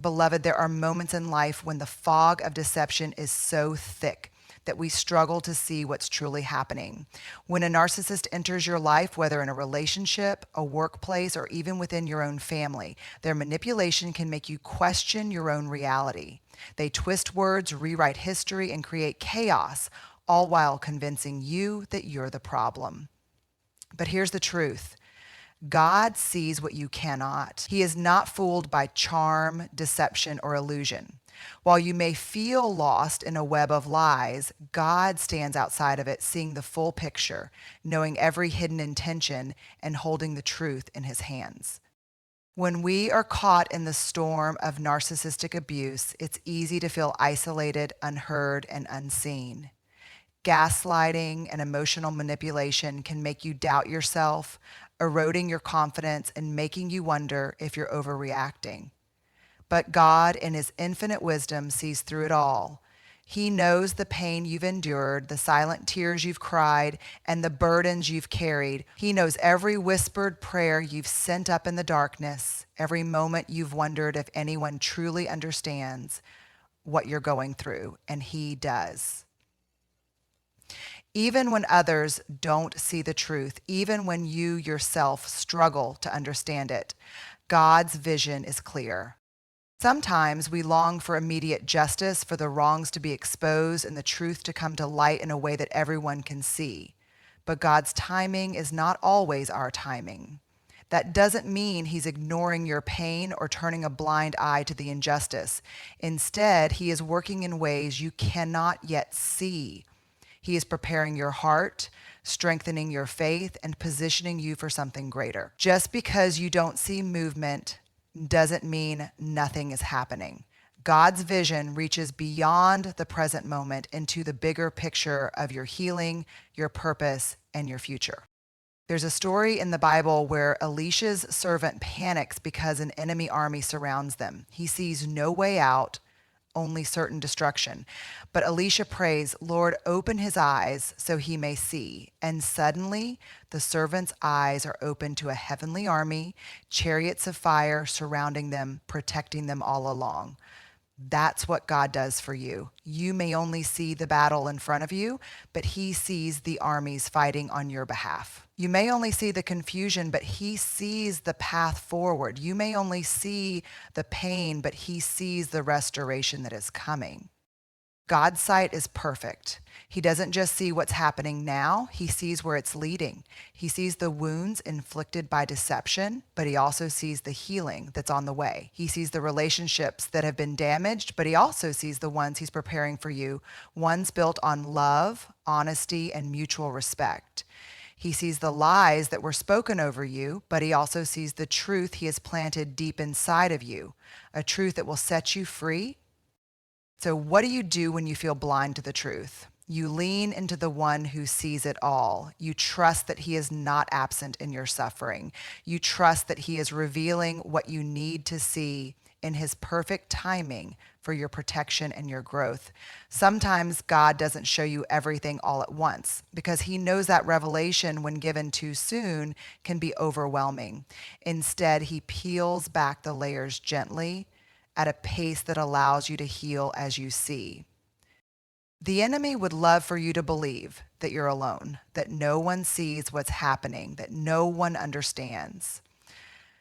Beloved, there are moments in life when the fog of deception is so thick that we struggle to see what's truly happening. When a narcissist enters your life, whether in a relationship, a workplace, or even within your own family, their manipulation can make you question your own reality. They twist words, rewrite history, and create chaos, all while convincing you that you're the problem. But here's the truth. God sees what you cannot. He is not fooled by charm, deception, or illusion. While you may feel lost in a web of lies, God stands outside of it, seeing the full picture, knowing every hidden intention, and holding the truth in his hands. When we are caught in the storm of narcissistic abuse, it's easy to feel isolated, unheard, and unseen. Gaslighting and emotional manipulation can make you doubt yourself, eroding your confidence and making you wonder if you're overreacting. But God, in his infinite wisdom, sees through it all. He knows the pain you've endured, the silent tears you've cried, and the burdens you've carried. He knows every whispered prayer you've sent up in the darkness, every moment you've wondered if anyone truly understands what you're going through, and he does. Even when others don't see the truth, even when you yourself struggle to understand it, God's vision is clear. Sometimes we long for immediate justice, for the wrongs to be exposed and the truth to come to light in a way that everyone can see. But God's timing is not always our timing. That doesn't mean he's ignoring your pain or turning a blind eye to the injustice. Instead, he is working in ways you cannot yet see. He is preparing your heart, strengthening your faith, and positioning you for something greater. Just because you don't see movement doesn't mean nothing is happening. God's vision reaches beyond the present moment into the bigger picture of your healing, your purpose, and your future. There's a story in the Bible where Elisha's servant panics because an enemy army surrounds them. He sees no way out, only certain destruction. But Elisha prays, Lord, open his eyes so he may see. And suddenly the servant's eyes are open to a heavenly army, chariots of fire surrounding them, protecting them all along. That's what God does for you. You may only see the battle in front of you, but he sees the armies fighting on your behalf. You may only see the confusion, but he sees the path forward. You may only see the pain, but he sees the restoration that is coming. God's sight is perfect. He doesn't just see what's happening now, he sees where it's leading. He sees the wounds inflicted by deception, but he also sees the healing that's on the way. He sees the relationships that have been damaged, but he also sees the ones he's preparing for you, ones built on love, honesty, and mutual respect. He sees the lies that were spoken over you, but he also sees the truth he has planted deep inside of you, a truth that will set you free. So what do you do when you feel blind to the truth? You lean into the one who sees it all. You trust that he is not absent in your suffering. You trust that he is revealing what you need to see in his perfect timing for your protection and your growth. Sometimes God doesn't show you everything all at once because he knows that revelation, when given too soon, can be overwhelming. Instead, he peels back the layers gently, at a pace that allows you to heal as you see. The enemy would love for you to believe that you're alone, that no one sees what's happening, that no one understands.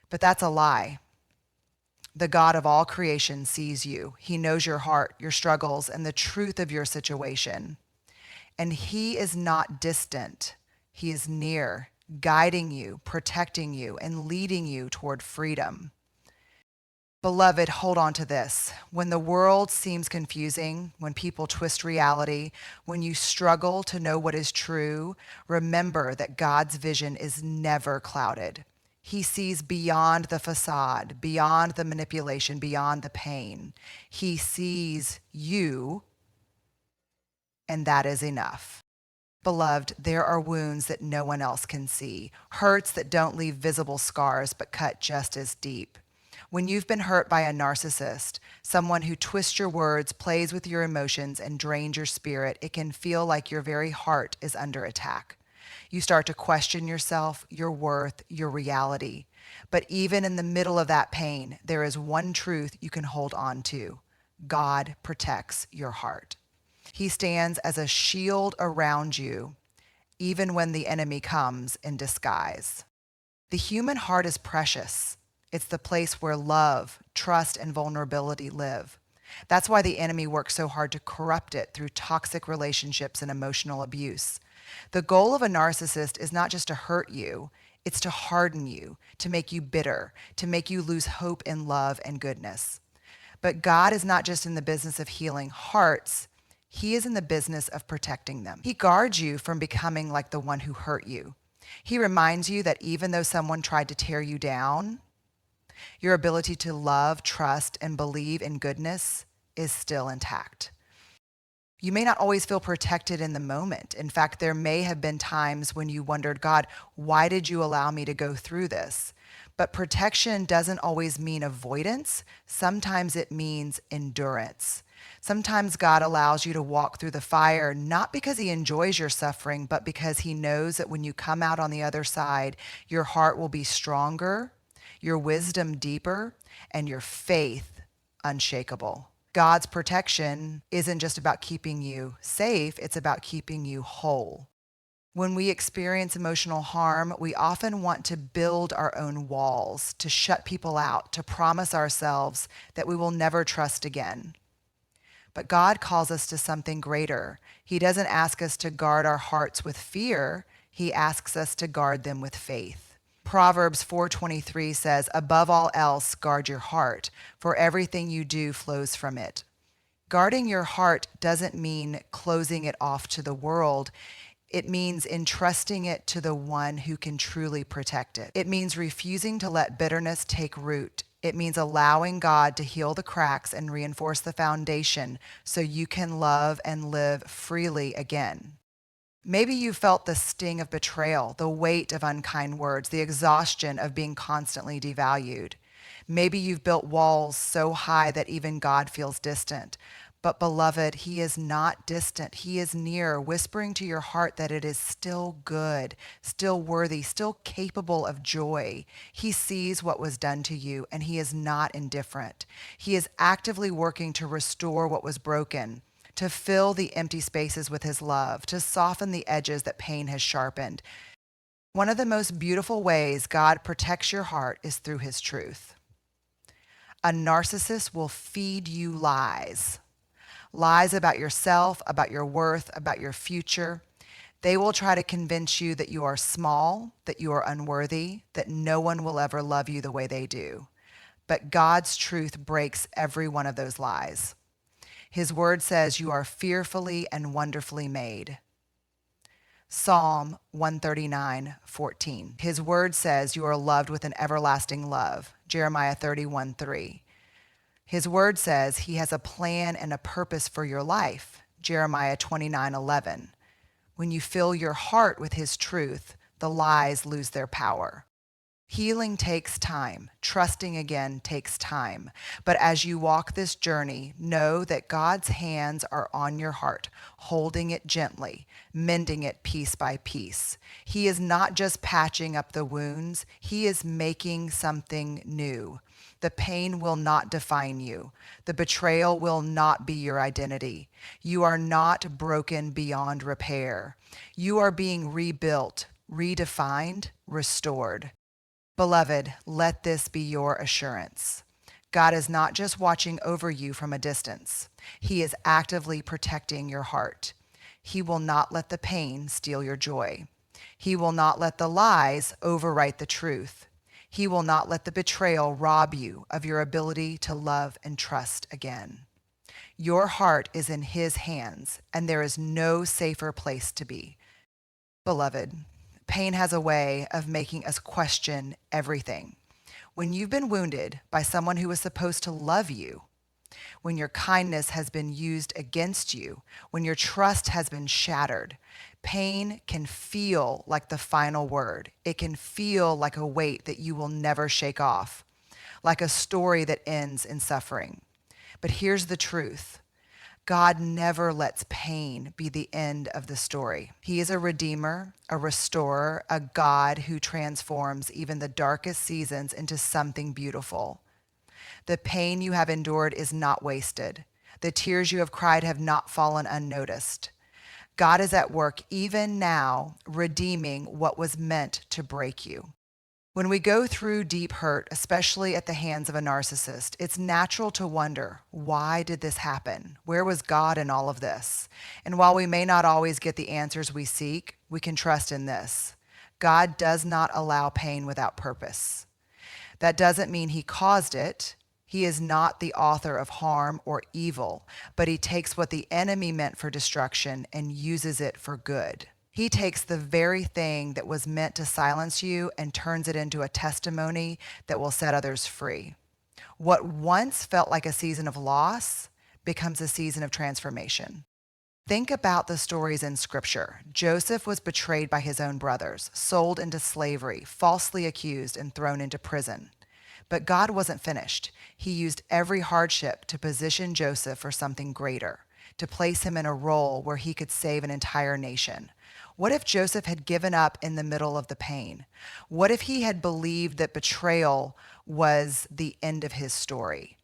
But that's a lie. The God of all creation sees you. He knows your heart, your struggles, and the truth of your situation. And he is not distant. He is near, guiding you, protecting you, and leading you toward freedom. Beloved, hold on to this. When the world seems confusing, when people twist reality, when you struggle to know what is true, remember that God's vision is never clouded. He sees beyond the facade, beyond the manipulation, beyond the pain. He sees you, and that is enough. Beloved, there are wounds that no one else can see, hurts that don't leave visible scars but cut just as deep. When you've been hurt by a narcissist, someone who twists your words, plays with your emotions, and drains your spirit, it can feel like your very heart is under attack. You start to question yourself, your worth, your reality. But even in the middle of that pain, there is one truth you can hold on to. God protects your heart. He stands as a shield around you, even when the enemy comes in disguise. The human heart is precious. It's the place where love, trust, and vulnerability live. That's why the enemy works so hard to corrupt it through toxic relationships and emotional abuse. The goal of a narcissist is not just to hurt you, it's to harden you, to make you bitter, to make you lose hope in love and goodness. But God is not just in the business of healing hearts, He is in the business of protecting them. He guards you from becoming like the one who hurt you. He reminds you that even though someone tried to tear you down, your ability to love, trust, and believe in goodness is still intact. You may not always feel protected in the moment. In fact, there may have been times when you wondered, God, why did you allow me to go through this? But protection doesn't always mean avoidance. Sometimes it means endurance. Sometimes God allows you to walk through the fire, not because He enjoys your suffering, but because He knows that when you come out on the other side, your heart will be stronger, your wisdom deeper, and your faith unshakable. God's protection isn't just about keeping you safe, it's about keeping you whole. When we experience emotional harm, we often want to build our own walls, to shut people out, to promise ourselves that we will never trust again. But God calls us to something greater. He doesn't ask us to guard our hearts with fear, He asks us to guard them with faith. Proverbs 4:23 says, above all else, guard your heart, for everything you do flows from it. Guarding your heart doesn't mean closing it off to the world. It means entrusting it to the one who can truly protect it. It means refusing to let bitterness take root. It means allowing God to heal the cracks and reinforce the foundation so you can love and live freely again. Maybe you felt the sting of betrayal, the weight of unkind words, the exhaustion of being constantly devalued. Maybe you've built walls so high that even God feels distant. But beloved, He is not distant. He is near, whispering to your heart that it is still good, still worthy, still capable of joy. He sees what was done to you, and He is not indifferent. He is actively working to restore what was broken, to fill the empty spaces with His love, to soften the edges that pain has sharpened. One of the most beautiful ways God protects your heart is through His truth. A narcissist will feed you lies. Lies about yourself, about your worth, about your future. They will try to convince you that you are small, that you are unworthy, that no one will ever love you the way they do. But God's truth breaks every one of those lies. His word says you are fearfully and wonderfully made. Psalm 139:14. His word says you are loved with an everlasting love. Jeremiah 31:3. His word says He has a plan and a purpose for your life. Jeremiah 29:11. When you fill your heart with His truth, the lies lose their power. Healing takes time. Trusting again takes time. But as you walk this journey, know that God's hands are on your heart, holding it gently, mending it piece by piece. He is not just patching up the wounds, He is making something new. The pain will not define you. The betrayal will not be your identity. You are not broken beyond repair. You are being rebuilt, redefined, restored. Beloved, let this be your assurance. God is not just watching over you from a distance. He is actively protecting your heart. He will not let the pain steal your joy. He will not let the lies overwrite the truth. He will not let the betrayal rob you of your ability to love and trust again. Your heart is in His hands, and there is no safer place to be. Beloved, pain has a way of making us question everything. When you've been wounded by someone who was supposed to love you, when your kindness has been used against you, when your trust has been shattered, pain can feel like the final word. It can feel like a weight that you will never shake off, like a story that ends in suffering. But here's the truth. God never lets pain be the end of the story. He is a redeemer, a restorer, a God who transforms even the darkest seasons into something beautiful. The pain you have endured is not wasted. The tears you have cried have not fallen unnoticed. God is at work even now, redeeming what was meant to break you. When we go through deep hurt, especially at the hands of a narcissist, it's natural to wonder, why did this happen? Where was God in all of this? And while we may not always get the answers we seek, we can trust in this. God does not allow pain without purpose. That doesn't mean he caused it. He is not the author of harm or evil, but he takes what the enemy meant for destruction and uses it for good. He takes the very thing that was meant to silence you and turns it into a testimony that will set others free. What once felt like a season of loss becomes a season of transformation. Think about the stories in Scripture. Joseph was betrayed by his own brothers, sold into slavery, falsely accused, and thrown into prison. But God wasn't finished. He used every hardship to position Joseph for something greater, to place him in a role where he could save an entire nation. What if Joseph had given up in the middle of the pain? What if he had believed that betrayal was the end of his story?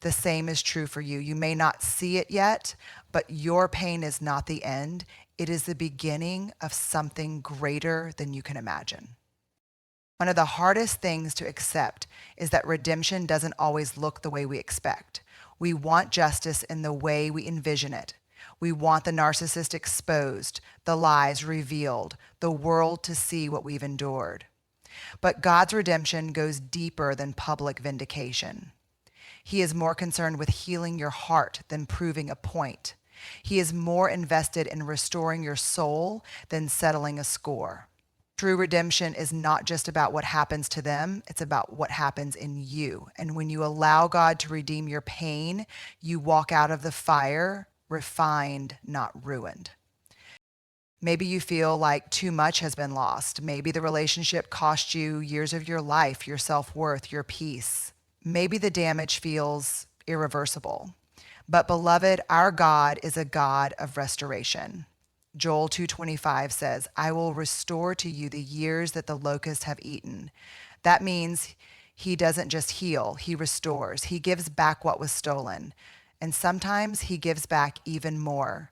The same is true for you. You may not see it yet, but your pain is not the end. It is the beginning of something greater than you can imagine. One of the hardest things to accept is that redemption doesn't always look the way we expect. We want justice in the way we envision it. We want the narcissist exposed, the lies revealed, the world to see what we've endured. But God's redemption goes deeper than public vindication. He is more concerned with healing your heart than proving a point. He is more invested in restoring your soul than settling a score. True redemption is not just about what happens to them, it's about what happens in you. And when you allow God to redeem your pain, you walk out of the fire refined, not ruined. Maybe you feel like too much has been lost. Maybe the relationship cost you years of your life, your self-worth, your peace. Maybe the damage feels irreversible. But beloved, our God is a God of restoration. Joel 2:25 says, I will restore to you the years that the locusts have eaten. That means he doesn't just heal, he restores. He gives back what was stolen. And sometimes he gives back even more.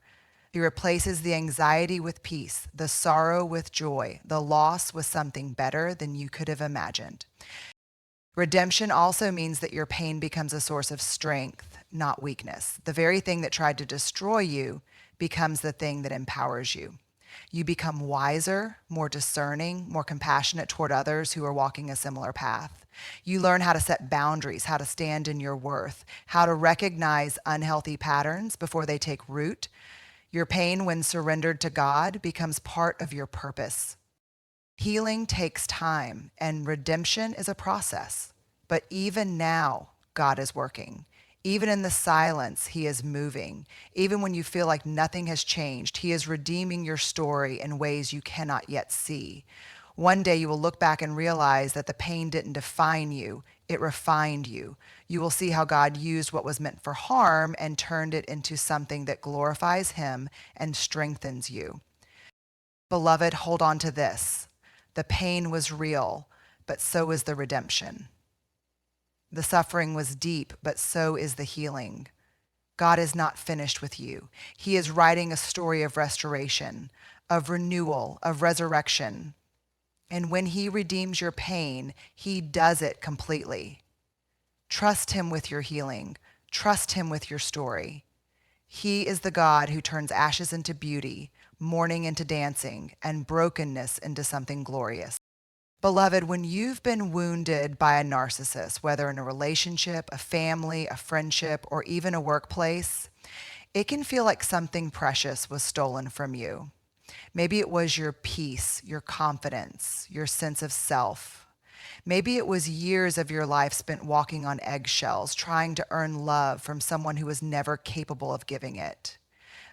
He replaces the anxiety with peace, the sorrow with joy, the loss with something better than you could have imagined. Redemption also means that your pain becomes a source of strength, not weakness. The very thing that tried to destroy you becomes the thing that empowers you. You become wiser, more discerning, more compassionate toward others who are walking a similar path. You learn how to set boundaries, how to stand in your worth, how to recognize unhealthy patterns before they take root. Your pain, when surrendered to God, becomes part of your purpose. Healing takes time, and redemption is a process. But even now, God is working. Even in the silence, he is moving. Even when you feel like nothing has changed, he is redeeming your story in ways you cannot yet see. One day you will look back and realize that the pain didn't define you, it refined you. You will see how God used what was meant for harm and turned it into something that glorifies him and strengthens you. Beloved, hold on to this. The pain was real, but so is the redemption. The suffering was deep, but so is the healing. God is not finished with you. He is writing a story of restoration, of renewal, of resurrection. And when he redeems your pain, he does it completely. Trust him with your healing. Trust him with your story. He is the God who turns ashes into beauty, mourning into dancing, and brokenness into something glorious. Beloved, when you've been wounded by a narcissist, whether in a relationship, a family, a friendship, or even a workplace, it can feel like something precious was stolen from you. Maybe it was your peace, your confidence, your sense of self. Maybe it was years of your life spent walking on eggshells, trying to earn love from someone who was never capable of giving it.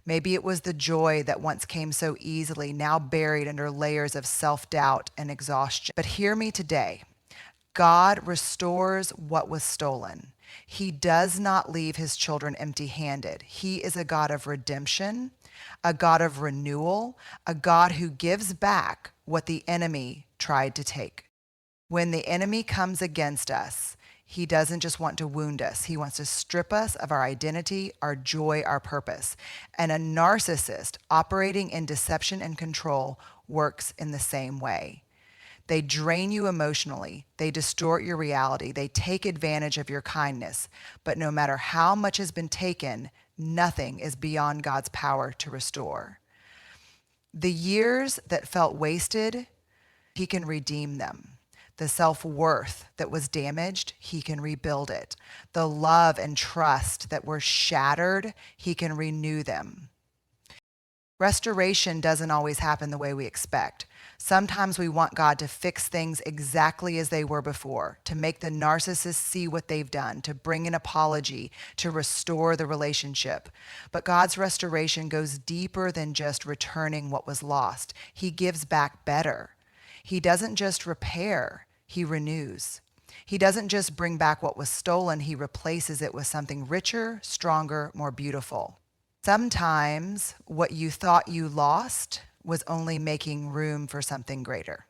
Maybe it was the joy that once came so easily, now buried under layers of self-doubt and exhaustion. But hear me today. God restores what was stolen. He does not leave his children empty-handed. He is a God of redemption, a God of renewal, a God who gives back what the enemy tried to take. When the enemy comes against us, he doesn't just want to wound us. He wants to strip us of our identity, our joy, our purpose. And a narcissist operating in deception and control works in the same way. They drain you emotionally. They distort your reality. They take advantage of your kindness. But no matter how much has been taken, nothing is beyond God's power to restore. The years that felt wasted, he can redeem them. The self-worth that was damaged, he can rebuild it. The love and trust that were shattered, he can renew them. Restoration doesn't always happen the way we expect. Sometimes we want God to fix things exactly as they were before, to make the narcissist see what they've done, to bring an apology, to restore the relationship. But God's restoration goes deeper than just returning what was lost. He gives back better. He doesn't just repair, he renews. He doesn't just bring back what was stolen, he replaces it with something richer, stronger, more beautiful. Sometimes what you thought you lost was only making room for something greater.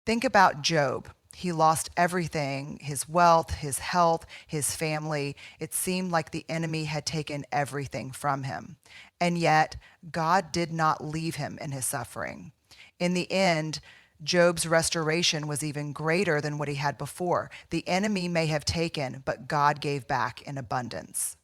Think about Job. He lost everything, his wealth, his health, his family. It seemed like the enemy had taken everything from him. And yet, God did not leave him in his suffering. In the end, Job's restoration was even greater than what he had before. The enemy may have taken, but God gave back in abundance.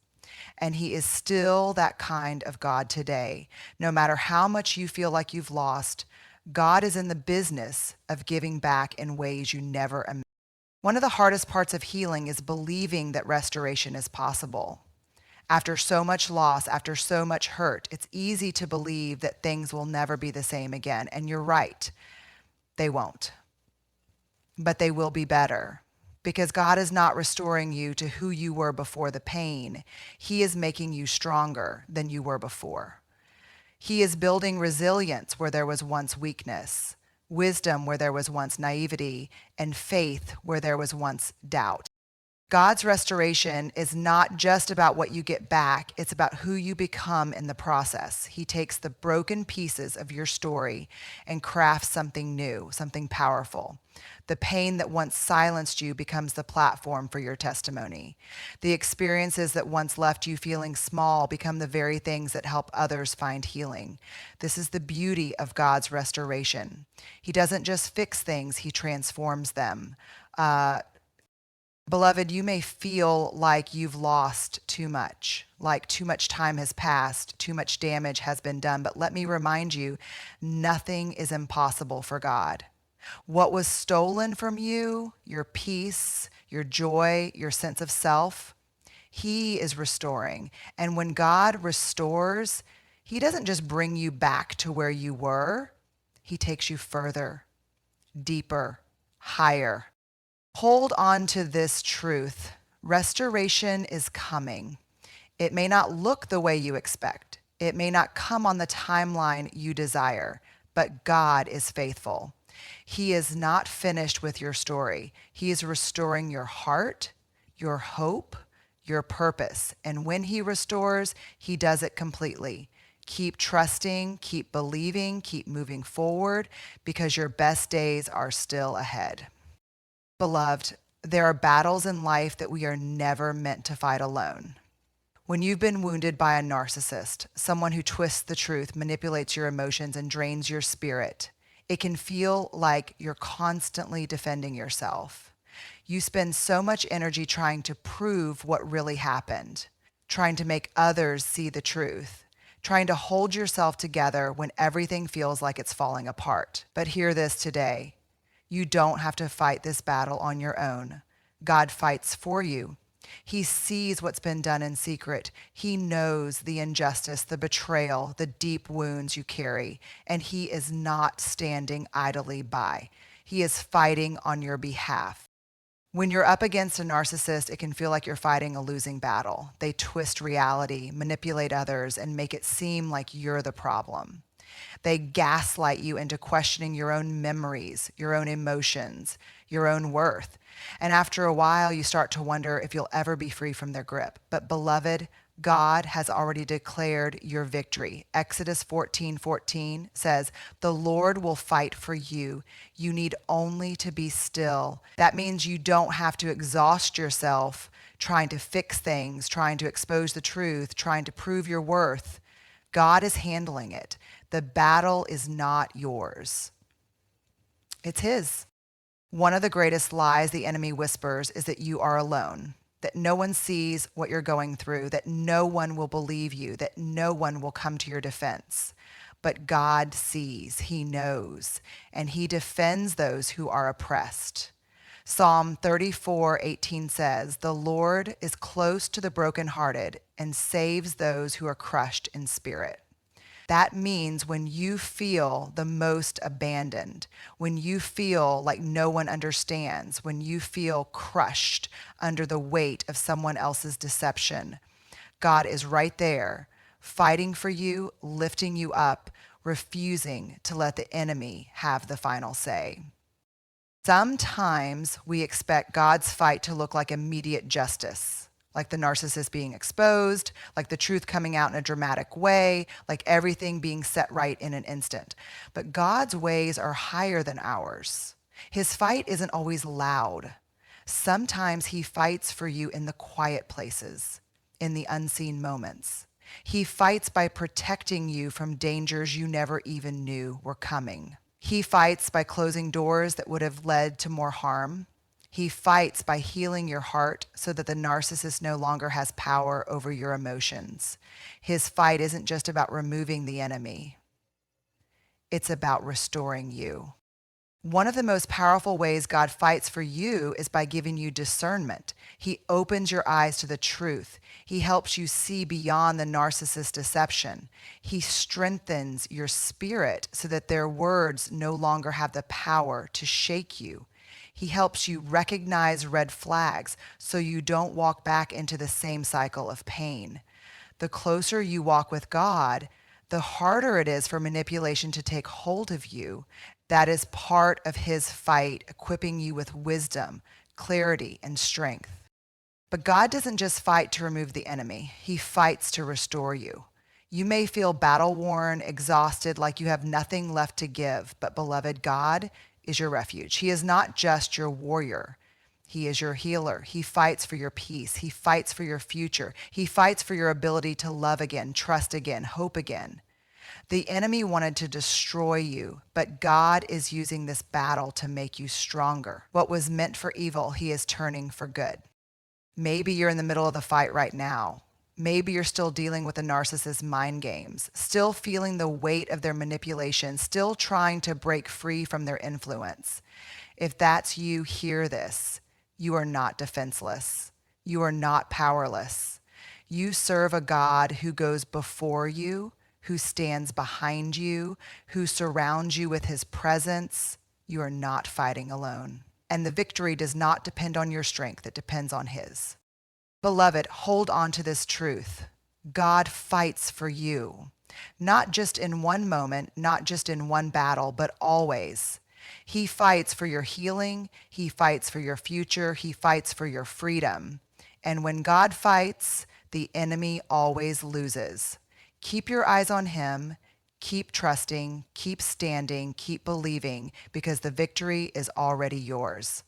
And he is still that kind of God today. No matter how much you feel like you've lost, God is in the business of giving back in ways you never imagined. One of the hardest parts of healing is believing that restoration is possible. After so much loss, after so much hurt, it's easy to believe that things will never be the same again. And you're right, they won't. But they will be better. Because God is not restoring you to who you were before the pain. He is making you stronger than you were before. He is building resilience where there was once weakness, wisdom where there was once naivety, and faith where there was once doubt. God's restoration is not just about what you get back, it's about who you become in the process. He takes the broken pieces of your story and crafts something new, something powerful. The pain that once silenced you becomes the platform for your testimony. The experiences that once left you feeling small become the very things that help others find healing. This is the beauty of God's restoration. He doesn't just fix things, he transforms them. Beloved, you may feel like you've lost too much, like too much time has passed, too much damage has been done, but let me remind you, nothing is impossible for God. What was stolen from you, your peace, your joy, your sense of self, he is restoring. And when God restores, he doesn't just bring you back to where you were, he takes you further, deeper, higher. Hold on to this truth. Restoration is coming. It may not look the way you expect. It may not come on the timeline you desire, but God is faithful. He is not finished with your story. He is restoring your heart, your hope, your purpose. And when he restores, he does it completely. Keep trusting, keep believing, keep moving forward because your best days are still ahead. Beloved, there are battles in life that we are never meant to fight alone. When you've been wounded by a narcissist, someone who twists the truth, manipulates your emotions, and drains your spirit, it can feel like you're constantly defending yourself. You spend so much energy trying to prove what really happened, trying to make others see the truth, trying to hold yourself together when everything feels like it's falling apart. But hear this today. You don't have to fight this battle on your own. God fights for you. He sees what's been done in secret. He knows the injustice, the betrayal, the deep wounds you carry, and he is not standing idly by. He is fighting on your behalf. When you're up against a narcissist, it can feel like you're fighting a losing battle. They twist reality, manipulate others, and make it seem like you're the problem. They gaslight you into questioning your own memories, your own emotions, your own worth. And after a while, you start to wonder if you'll ever be free from their grip. But beloved, God has already declared your victory. Exodus 14:14 says, "The Lord will fight for you. You need only to be still." That means you don't have to exhaust yourself trying to fix things, trying to expose the truth, trying to prove your worth. God is handling it. The battle is not yours. It's His. One of the greatest lies the enemy whispers is that you are alone, that no one sees what you're going through, that no one will believe you, that no one will come to your defense. But God sees, He knows, and He defends those who are oppressed. Psalm 34:18 says, "The Lord is close to the brokenhearted and saves those who are crushed in spirit." That means when you feel the most abandoned, when you feel like no one understands, when you feel crushed under the weight of someone else's deception, God is right there, fighting for you, lifting you up, refusing to let the enemy have the final say. Sometimes we expect God's fight to look like immediate justice, like the narcissist being exposed, like the truth coming out in a dramatic way, like everything being set right in an instant. But God's ways are higher than ours. His fight isn't always loud. Sometimes He fights for you in the quiet places, in the unseen moments. He fights by protecting you from dangers you never even knew were coming. He fights by closing doors that would have led to more harm. He fights by healing your heart so that the narcissist no longer has power over your emotions. His fight isn't just about removing the enemy. It's about restoring you. One of the most powerful ways God fights for you is by giving you discernment. He opens your eyes to the truth. He helps you see beyond the narcissist's deception. He strengthens your spirit so that their words no longer have the power to shake you. He helps you recognize red flags so you don't walk back into the same cycle of pain. The closer you walk with God, the harder it is for manipulation to take hold of you. That is part of His fight, equipping you with wisdom, clarity, and strength. But God doesn't just fight to remove the enemy. He fights to restore you. You may feel battle-worn, exhausted, like you have nothing left to give. But beloved, God is your refuge. He is not just your warrior. He is your healer. He fights for your peace. He fights for your future. He fights for your ability to love again, trust again, hope again. The enemy wanted to destroy you, but God is using this battle to make you stronger. What was meant for evil, He is turning for good. Maybe you're in the middle of the fight right now. Maybe you're still dealing with the narcissist's mind games, still feeling the weight of their manipulation, still trying to break free from their influence. If that's you, hear this. You are not defenseless. You are not powerless. You serve a God who goes before you, who stands behind you, who surrounds you with His presence. You are not fighting alone. And the victory does not depend on your strength. It depends on His. Beloved, hold on to this truth. God fights for you, not just in one moment, not just in one battle, but always. He fights for your healing. He fights for your future. He fights for your freedom. And when God fights, the enemy always loses. Keep your eyes on Him. Keep trusting, keep standing, keep believing, because the victory is already yours.